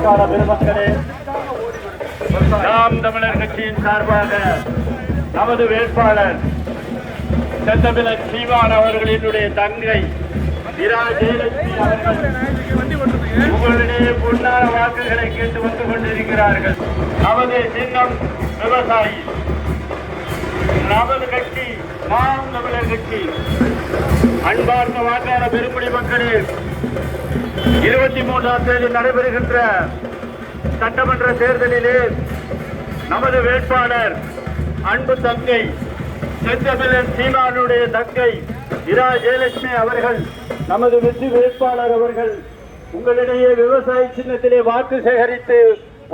வாக்காள பெருமக்களே, நாம் தமிழர் கட்சியின் சார்பாக நமது வேட்பாளர் செந்தமிழர் சீமான் அவர்களினுடைய தங்கை இரா ஜெயலட்சுமி அவர்கள் உங்களிடையே பொன்னான வாக்குகளை கேட்டு வந்து கொண்டிருக்கிறார்கள். நமது சின்னம் விவசாயி. நமது கட்சி நாம் தமிழர் கட்சி. அன்பார்ந்த வாக்காள பெருங்குடி மக்களே, 23ஆம் தேதி நடைபெறுகின்ற சட்டமன்ற தேர்தலிலே நமது வேட்பாளர் அன்பு தங்கை செந்தமிழர் சீமானுடைய தங்கை இரா ஜெயலட்சுமி அவர்கள், நமது வெற்றி வேட்பாளர் அவர்கள் உங்களிடையே விவசாய சின்னத்திலே வாக்கு சேகரித்து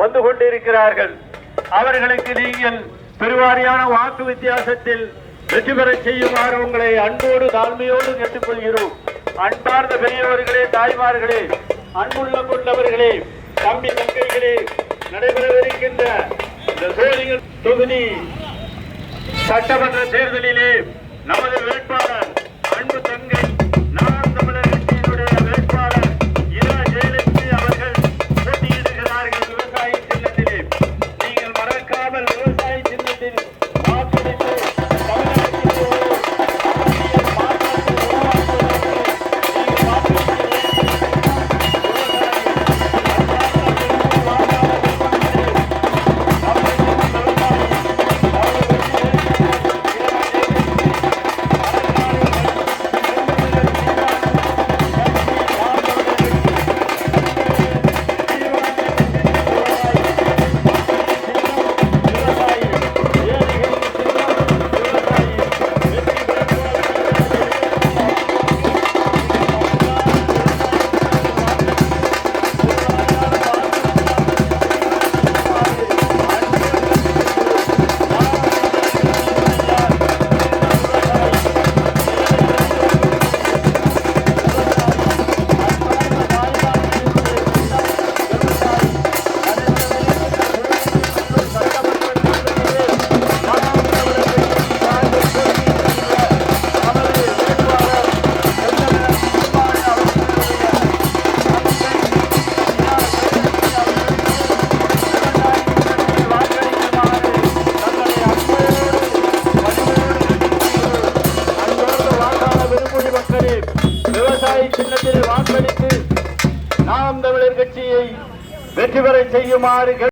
வந்து கொண்டிருக்கிறார்கள். அவர்களுக்கு நீங்கள் பெருவாரியான வாக்கு வித்தியாசத்தில் வெற்றி பெற செய்யுமாறு உங்களை அன்போடு தாழ்மையோடு கேட்டுக்கொள்கிறோம். அன்பார்ந்த பெரியவர்களே, தாய்மார்களே, அன்புள்ள கொண்டவர்களே, தம்பி தங்கைகளே, நடைபெறவிருக்கின்ற இந்த சோழிங்கர் தொகுதி சட்டமன்ற தேர்தலிலே நமது வேட்பாளர் அன்பு தங்கை நாம் தமிழர் கட்சியினுடைய வேட்பாளர் இரா ஜெயலட்சுமி அவர்கள் போட்டியிடுகிறார்கள். விவசாய சின்னத்திலே நீங்கள் மறக்காமல் விவசாய சின்னத்தில் வாக்களித்து விவசாய சின்னத்தில் வாக்களித்து நாம் தமிழர் கட்சியை வெற்றி பெற செய்யுமாறு